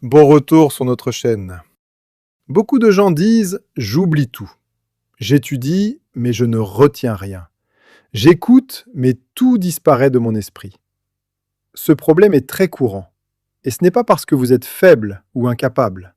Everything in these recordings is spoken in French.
Bon retour sur notre chaîne. Beaucoup de gens disent « j'oublie tout ». J'étudie, mais je ne retiens rien. J'écoute, mais tout disparaît de mon esprit. Ce problème est très courant. Et ce n'est pas parce que vous êtes faible ou incapable.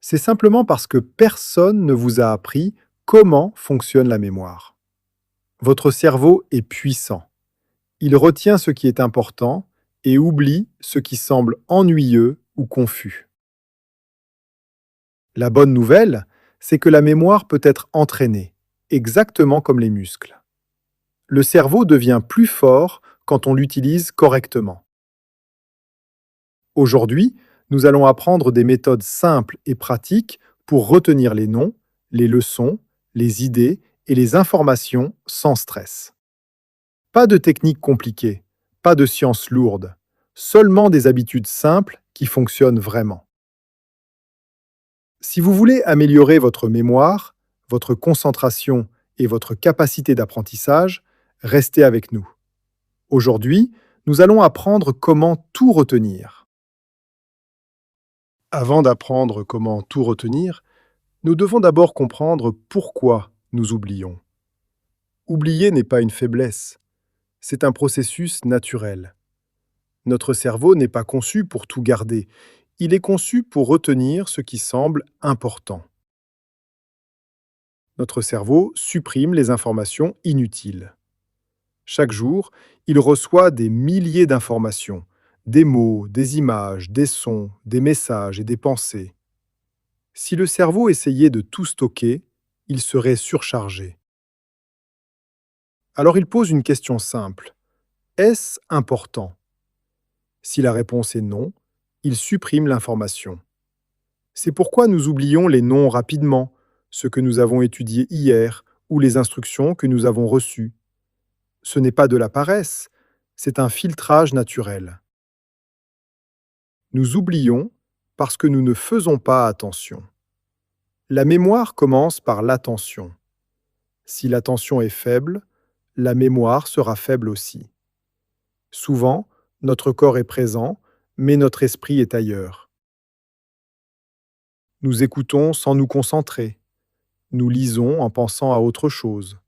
C'est simplement parce que personne ne vous a appris comment fonctionne la mémoire. Votre cerveau est puissant. Il retient ce qui est important et oublie ce qui semble ennuyeux ou confus. La bonne nouvelle, c'est que la mémoire peut être entraînée, exactement comme les muscles. Le cerveau devient plus fort quand on l'utilise correctement. Aujourd'hui, nous allons apprendre des méthodes simples et pratiques pour retenir les noms, les leçons, les idées et les informations sans stress. Pas de techniques compliquées, pas de sciences lourdes, seulement des habitudes simples qui fonctionnent vraiment. Si vous voulez améliorer votre mémoire, votre concentration et votre capacité d'apprentissage, restez avec nous. Aujourd'hui, nous allons apprendre comment tout retenir. Avant d'apprendre comment tout retenir, nous devons d'abord comprendre pourquoi nous oublions. Oublier n'est pas une faiblesse, c'est un processus naturel. Notre cerveau n'est pas conçu pour tout garder, il est conçu pour retenir ce qui semble important. Notre cerveau supprime les informations inutiles. Chaque jour, il reçoit des milliers d'informations, des mots, des images, des sons, des messages et des pensées. Si le cerveau essayait de tout stocker, il serait surchargé. Alors il pose une question simple. Est-ce important? Si la réponse est non, il supprime l'information. C'est pourquoi nous oublions les noms rapidement, ceux que nous avons étudiés hier ou les instructions que nous avons reçues. Ce n'est pas de la paresse, c'est un filtrage naturel. Nous oublions parce que nous ne faisons pas attention. La mémoire commence par l'attention. Si l'attention est faible, la mémoire sera faible aussi. Souvent, notre corps est présent, mais notre esprit est ailleurs. Nous écoutons sans nous concentrer. Nous lisons en pensant à autre chose.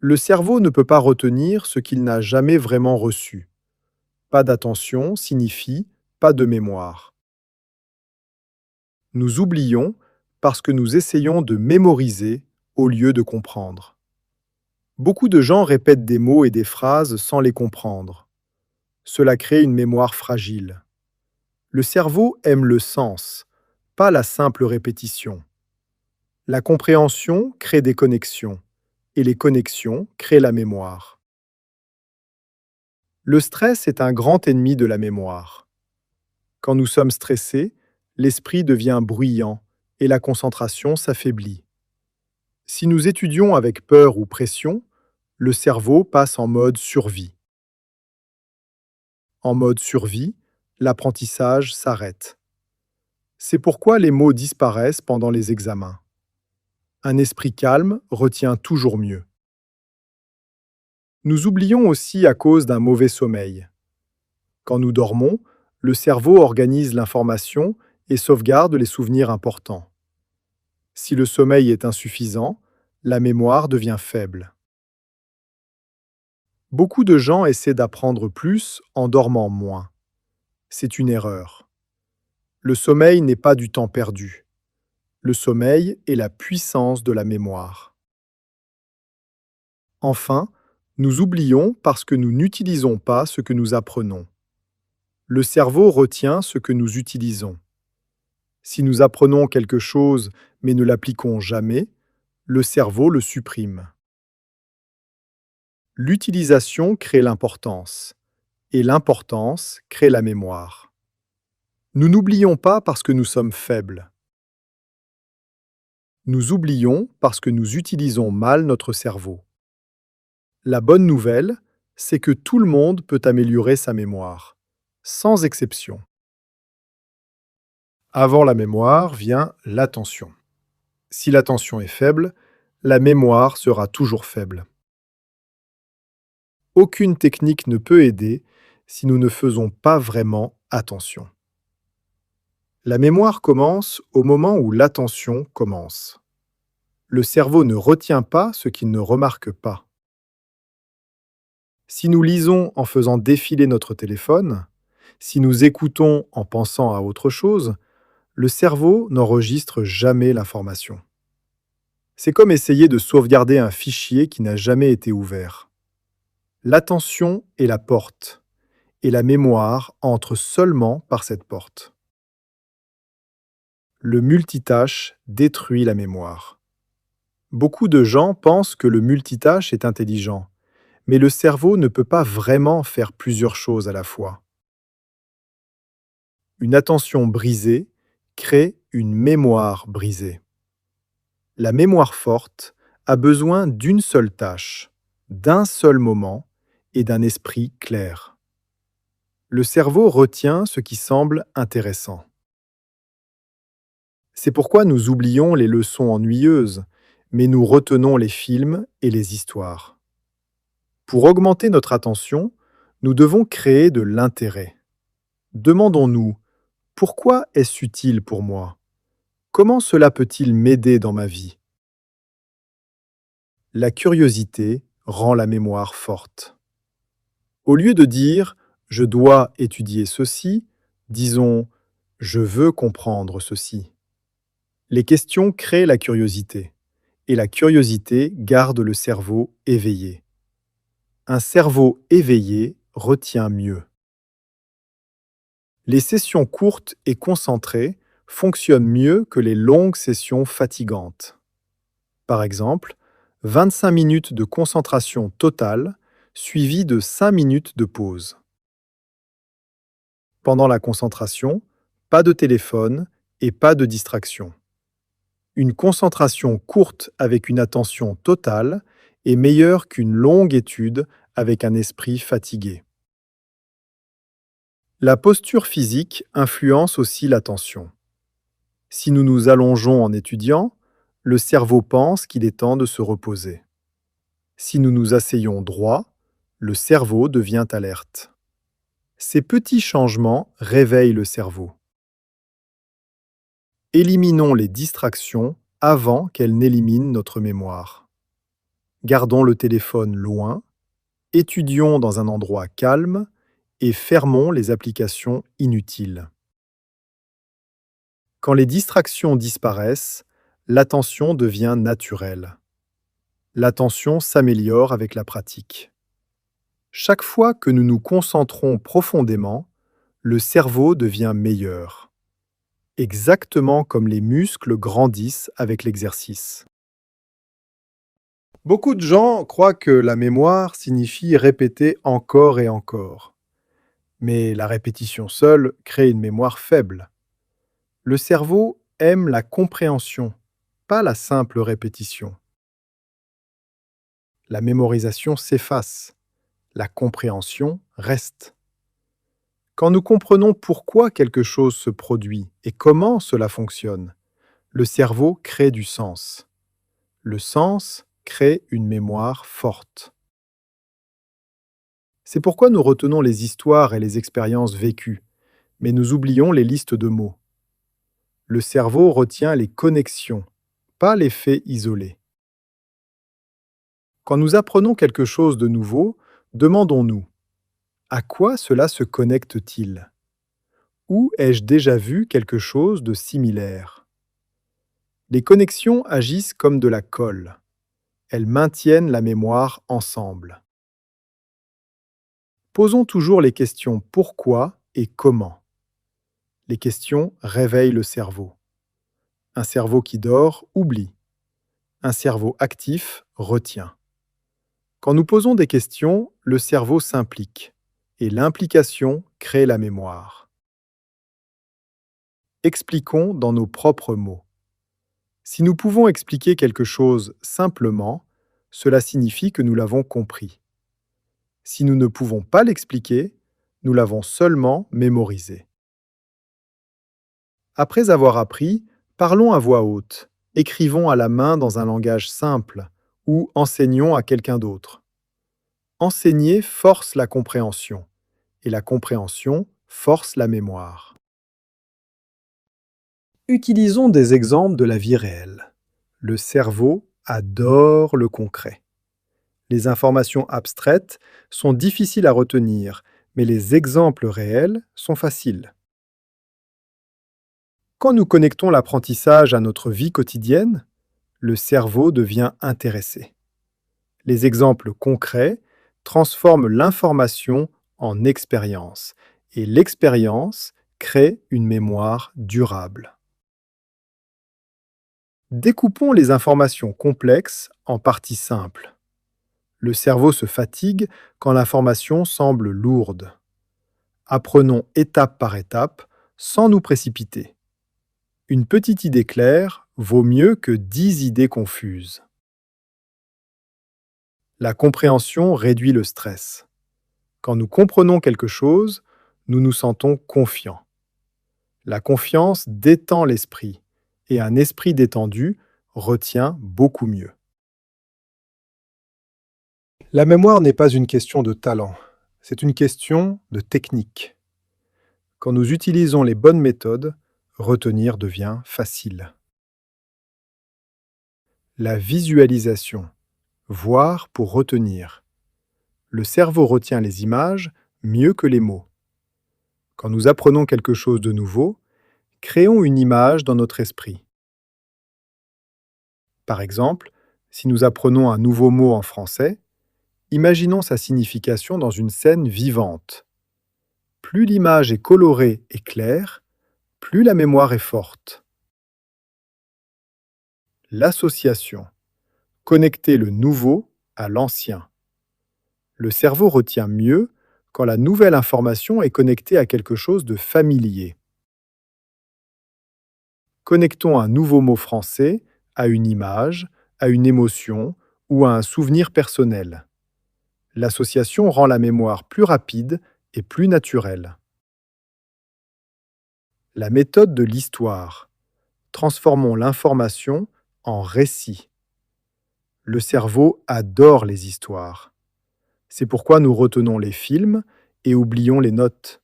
Le cerveau ne peut pas retenir ce qu'il n'a jamais vraiment reçu. Pas d'attention signifie pas de mémoire. Nous oublions parce que nous essayons de mémoriser au lieu de comprendre. Beaucoup de gens répètent des mots et des phrases sans les comprendre. Cela crée une mémoire fragile. Le cerveau aime le sens, pas la simple répétition. La compréhension crée des connexions, et les connexions créent la mémoire. Le stress est un grand ennemi de la mémoire. Quand nous sommes stressés, l'esprit devient bruyant et la concentration s'affaiblit. Si nous étudions avec peur ou pression, le cerveau passe en mode survie. En mode survie, l'apprentissage s'arrête. C'est pourquoi les mots disparaissent pendant les examens. Un esprit calme retient toujours mieux. Nous oublions aussi à cause d'un mauvais sommeil. Quand nous dormons, le cerveau organise l'information et sauvegarde les souvenirs importants. Si le sommeil est insuffisant, la mémoire devient faible. Beaucoup de gens essaient d'apprendre plus en dormant moins. C'est une erreur. Le sommeil n'est pas du temps perdu. Le sommeil est la puissance de la mémoire. Enfin, nous oublions parce que nous n'utilisons pas ce que nous apprenons. Le cerveau retient ce que nous utilisons. Si nous apprenons quelque chose mais ne l'appliquons jamais, le cerveau le supprime. L'utilisation crée l'importance, et l'importance crée la mémoire. Nous n'oublions pas parce que nous sommes faibles. Nous oublions parce que nous utilisons mal notre cerveau. La bonne nouvelle, c'est que tout le monde peut améliorer sa mémoire, sans exception. Avant la mémoire vient l'attention. Si l'attention est faible, la mémoire sera toujours faible. Aucune technique ne peut aider si nous ne faisons pas vraiment attention. La mémoire commence au moment où l'attention commence. Le cerveau ne retient pas ce qu'il ne remarque pas. Si nous lisons en faisant défiler notre téléphone, si nous écoutons en pensant à autre chose, le cerveau n'enregistre jamais l'information. C'est comme essayer de sauvegarder un fichier qui n'a jamais été ouvert. L'attention est la porte, et la mémoire entre seulement par cette porte. Le multitâche détruit la mémoire. Beaucoup de gens pensent que le multitâche est intelligent, mais le cerveau ne peut pas vraiment faire plusieurs choses à la fois. Une attention brisée crée une mémoire brisée. La mémoire forte a besoin d'une seule tâche, d'un seul moment et d'un esprit clair. Le cerveau retient ce qui semble intéressant. C'est pourquoi nous oublions les leçons ennuyeuses, mais nous retenons les films et les histoires. Pour augmenter notre attention, nous devons créer de l'intérêt. Demandons-nous, pourquoi est-ce utile pour moi? Comment cela peut-il m'aider dans ma vie? La curiosité rend la mémoire forte. Au lieu de dire je dois étudier ceci, disons je veux comprendre ceci. Les questions créent la curiosité, et la curiosité garde le cerveau éveillé. Un cerveau éveillé retient mieux. Les sessions courtes et concentrées fonctionnent mieux que les longues sessions fatigantes. Par exemple, 25 minutes de concentration totale suivies de 5 minutes de pause. Pendant la concentration, pas de téléphone et pas de distraction. Une concentration courte avec une attention totale est meilleure qu'une longue étude avec un esprit fatigué. La posture physique influence aussi l'attention. Si nous nous allongeons en étudiant, le cerveau pense qu'il est temps de se reposer. Si nous nous asseyons droit, le cerveau devient alerte. Ces petits changements réveillent le cerveau. Éliminons les distractions avant qu'elles n'éliminent notre mémoire. Gardons le téléphone loin, étudions dans un endroit calme et fermons les applications inutiles. Quand les distractions disparaissent, l'attention devient naturelle. L'attention s'améliore avec la pratique. Chaque fois que nous nous concentrons profondément, le cerveau devient meilleur. Exactement comme les muscles grandissent avec l'exercice. Beaucoup de gens croient que la mémoire signifie répéter encore et encore. Mais la répétition seule crée une mémoire faible. Le cerveau aime la compréhension, pas la simple répétition. La mémorisation s'efface, la compréhension reste. Quand nous comprenons pourquoi quelque chose se produit et comment cela fonctionne, le cerveau crée du sens. Le sens crée une mémoire forte. C'est pourquoi nous retenons les histoires et les expériences vécues, mais nous oublions les listes de mots. Le cerveau retient les connexions, pas les faits isolés. Quand nous apprenons quelque chose de nouveau, demandons-nous: à quoi cela se connecte-t-il? Où ai-je déjà vu quelque chose de similaire? Les connexions agissent comme de la colle. Elles maintiennent la mémoire ensemble. Posons toujours les questions pourquoi et comment. Les questions réveillent le cerveau. Un cerveau qui dort oublie. Un cerveau actif retient. Quand nous posons des questions, le cerveau s'implique, et l'implication crée la mémoire. Expliquons dans nos propres mots. Si nous pouvons expliquer quelque chose simplement, cela signifie que nous l'avons compris. Si nous ne pouvons pas l'expliquer, nous l'avons seulement mémorisé. Après avoir appris, parlons à voix haute, écrivons à la main dans un langage simple ou enseignons à quelqu'un d'autre. Enseigner force la compréhension, et la compréhension force la mémoire. Utilisons des exemples de la vie réelle. Le cerveau adore le concret. Les informations abstraites sont difficiles à retenir, mais les exemples réels sont faciles. Quand nous connectons l'apprentissage à notre vie quotidienne, le cerveau devient intéressé. Les exemples concrets transforment l'information en expérience, et l'expérience crée une mémoire durable. Découpons les informations complexes en parties simples. Le cerveau se fatigue quand l'information semble lourde. Apprenons étape par étape sans nous précipiter. Une petite idée claire vaut mieux que 10 idées confuses. La compréhension réduit le stress. Quand nous comprenons quelque chose, nous nous sentons confiants. La confiance détend l'esprit, et un esprit détendu retient beaucoup mieux. La mémoire n'est pas une question de talent, c'est une question de technique. Quand nous utilisons les bonnes méthodes, retenir devient facile. La visualisation. Voir pour retenir. Le cerveau retient les images mieux que les mots. Quand nous apprenons quelque chose de nouveau, créons une image dans notre esprit. Par exemple, si nous apprenons un nouveau mot en français, imaginons sa signification dans une scène vivante. Plus l'image est colorée et claire, plus la mémoire est forte. L'association. Connecter le nouveau à l'ancien. Le cerveau retient mieux quand la nouvelle information est connectée à quelque chose de familier. Connectons un nouveau mot français à une image, à une émotion ou à un souvenir personnel. L'association rend la mémoire plus rapide et plus naturelle. La méthode de l'histoire. Transformons l'information en récit. Le cerveau adore les histoires. C'est pourquoi nous retenons les films et oublions les notes.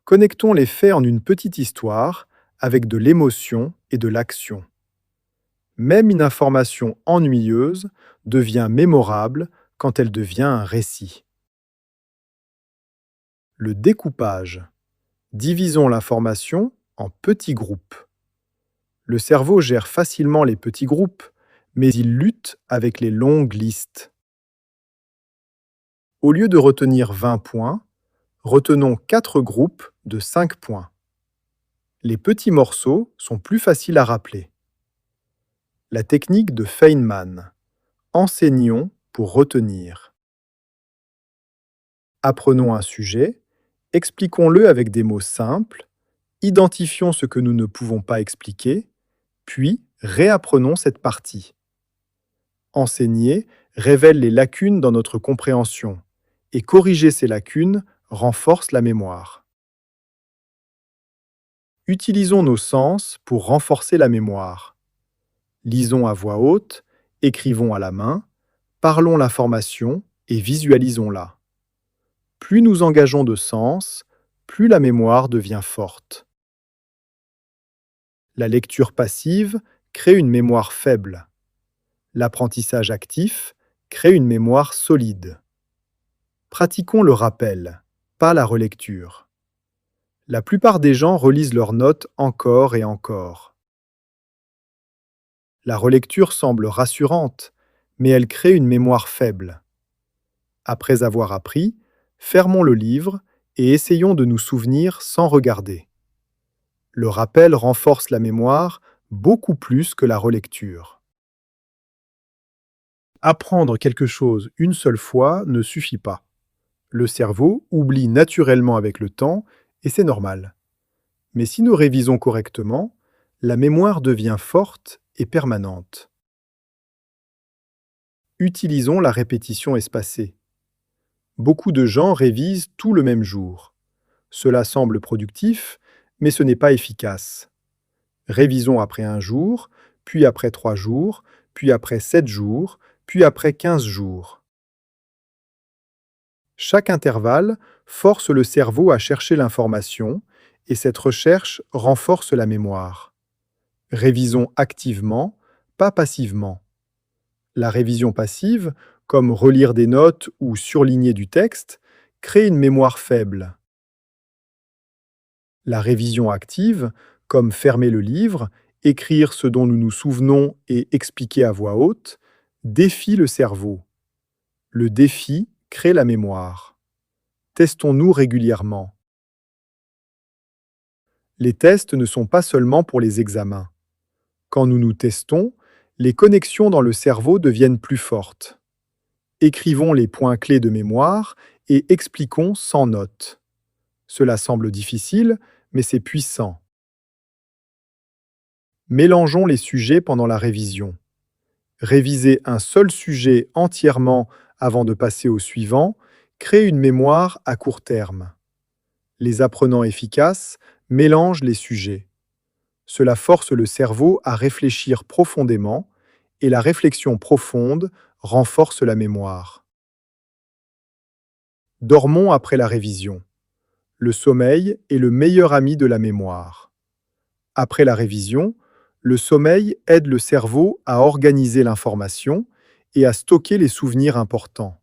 Connectons les faits en une petite histoire avec de l'émotion et de l'action. Même une information ennuyeuse devient mémorable quand elle devient un récit. Le découpage. Divisons l'information en petits groupes. Le cerveau gère facilement les petits groupes, mais il lutte avec les longues listes. Au lieu de retenir 20 points, retenons 4 groupes de 5 points. Les petits morceaux sont plus faciles à rappeler. La technique de Feynman. Enseignons pour retenir. Apprenons un sujet, expliquons-le avec des mots simples, identifions ce que nous ne pouvons pas expliquer, puis réapprenons cette partie. Enseigner révèle les lacunes dans notre compréhension, et corriger ces lacunes renforce la mémoire. Utilisons nos sens pour renforcer la mémoire. Lisons à voix haute, écrivons à la main, parlons l'information et visualisons-la. Plus nous engageons de sens, plus la mémoire devient forte. La lecture passive crée une mémoire faible. L'apprentissage actif crée une mémoire solide. Pratiquons le rappel, pas la relecture. La plupart des gens relisent leurs notes encore et encore. La relecture semble rassurante, mais elle crée une mémoire faible. Après avoir appris, fermons le livre et essayons de nous souvenir sans regarder. Le rappel renforce la mémoire beaucoup plus que la relecture. Apprendre quelque chose une seule fois ne suffit pas. Le cerveau oublie naturellement avec le temps et c'est normal. Mais si nous révisons correctement, la mémoire devient forte et permanente. Utilisons la répétition espacée. Beaucoup de gens révisent tout le même jour. Cela semble productif, mais ce n'est pas efficace. Révisons après 1 jour, puis après 3 jours, puis après 7 jours, puis après 15 jours. Chaque intervalle force le cerveau à chercher l'information et cette recherche renforce la mémoire. Révisons activement, pas passivement. La révision passive, comme relire des notes ou surligner du texte, crée une mémoire faible. La révision active, comme fermer le livre, écrire ce dont nous nous souvenons et expliquer à voix haute, défie le cerveau. Le défi crée la mémoire. Testons-nous régulièrement. Les tests ne sont pas seulement pour les examens. Quand nous nous testons, les connexions dans le cerveau deviennent plus fortes. Écrivons les points clés de mémoire et expliquons sans notes. Cela semble difficile, mais c'est puissant. Mélangeons les sujets pendant la révision. Réviser un seul sujet entièrement avant de passer au suivant crée une mémoire à court terme. Les apprenants efficaces mélangent les sujets. Cela force le cerveau à réfléchir profondément et la réflexion profonde renforce la mémoire. Dormons après la révision. Le sommeil est le meilleur ami de la mémoire. Après la révision, le sommeil aide le cerveau à organiser l'information et à stocker les souvenirs importants.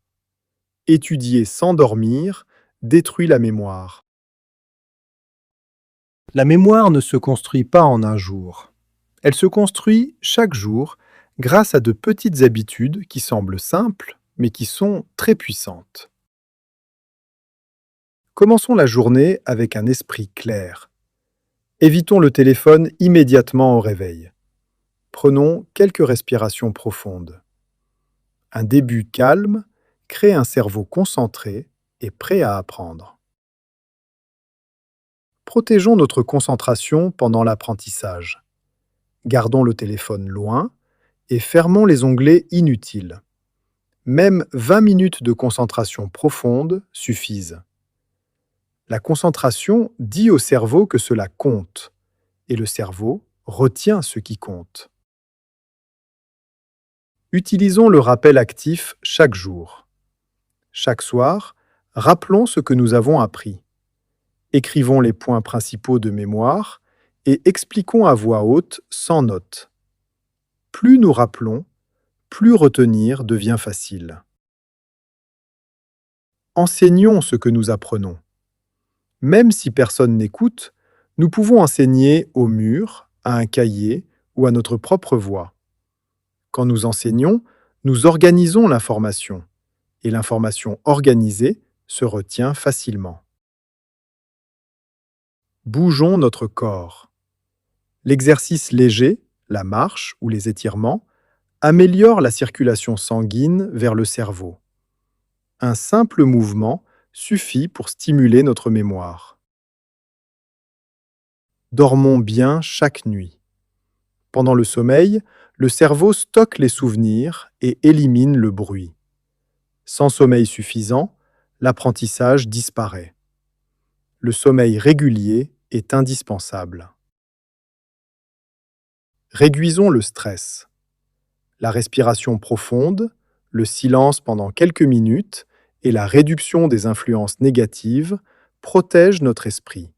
Étudier sans dormir détruit la mémoire. La mémoire ne se construit pas en un jour. Elle se construit chaque jour grâce à de petites habitudes qui semblent simples, mais qui sont très puissantes. Commençons la journée avec un esprit clair. Évitons le téléphone immédiatement au réveil. Prenons quelques respirations profondes. Un début calme crée un cerveau concentré et prêt à apprendre. Protégeons notre concentration pendant l'apprentissage. Gardons le téléphone loin et fermons les onglets inutiles. Même 20 minutes de concentration profonde suffisent. La concentration dit au cerveau que cela compte, et le cerveau retient ce qui compte. Utilisons le rappel actif chaque jour. Chaque soir, rappelons ce que nous avons appris. Écrivons les points principaux de mémoire et expliquons à voix haute sans notes. Plus nous rappelons, plus retenir devient facile. Enseignons ce que nous apprenons. Même si personne n'écoute, nous pouvons enseigner au mur, à un cahier ou à notre propre voix. Quand nous enseignons, nous organisons l'information, et l'information organisée se retient facilement. Bougeons notre corps. L'exercice léger, la marche ou les étirements, améliore la circulation sanguine vers le cerveau. Un simple mouvement suffit pour stimuler notre mémoire. Dormons bien chaque nuit. Pendant le sommeil, le cerveau stocke les souvenirs et élimine le bruit. Sans sommeil suffisant, l'apprentissage disparaît. Le sommeil régulier est indispensable. Réduisons le stress. La respiration profonde, le silence pendant quelques minutes et la réduction des influences négatives protègent notre esprit.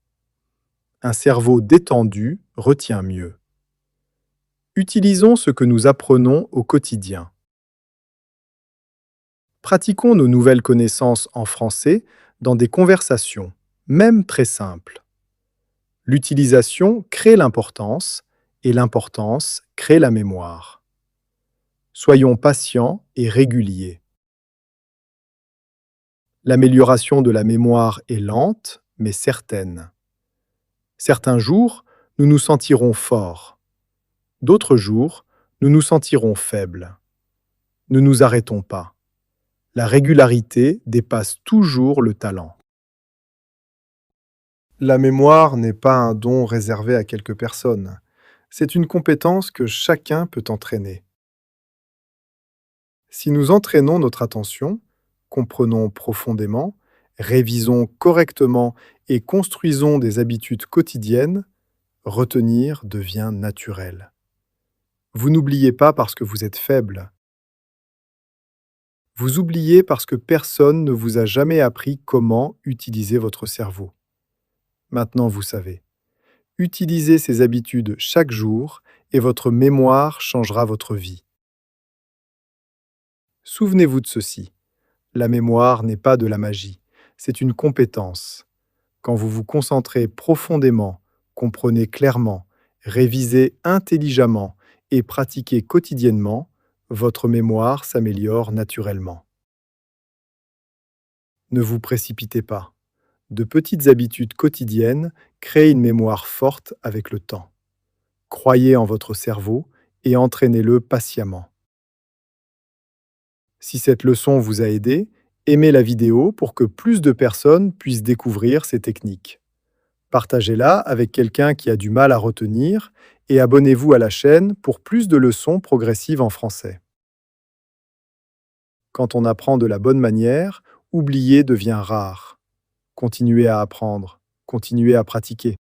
Un cerveau détendu retient mieux. Utilisons ce que nous apprenons au quotidien. Pratiquons nos nouvelles connaissances en français dans des conversations, même très simples. L'utilisation crée l'importance et l'importance crée la mémoire. Soyons patients et réguliers. L'amélioration de la mémoire est lente, mais certaine. Certains jours, nous nous sentirons forts. D'autres jours, nous nous sentirons faibles. Ne nous arrêtons pas. La régularité dépasse toujours le talent. La mémoire n'est pas un don réservé à quelques personnes. C'est une compétence que chacun peut entraîner. Si nous entraînons notre attention, comprenons profondément, révisons correctement et construisons des habitudes quotidiennes, retenir devient naturel. Vous n'oubliez pas parce que vous êtes faible. Vous oubliez parce que personne ne vous a jamais appris comment utiliser votre cerveau. Maintenant, vous savez. Utilisez ces habitudes chaque jour et votre mémoire changera votre vie. Souvenez-vous de ceci. La mémoire n'est pas de la magie, c'est une compétence. Quand vous vous concentrez profondément, comprenez clairement, révisez intelligemment et pratiquez quotidiennement, votre mémoire s'améliore naturellement. Ne vous précipitez pas. De petites habitudes quotidiennes créent une mémoire forte avec le temps. Croyez en votre cerveau et entraînez-le patiemment. Si cette leçon vous a aidé, aimez la vidéo pour que plus de personnes puissent découvrir ces techniques. Partagez-la avec quelqu'un qui a du mal à retenir et abonnez-vous à la chaîne pour plus de leçons progressives en français. Quand on apprend de la bonne manière, oublier devient rare. Continuez à apprendre, continuez à pratiquer.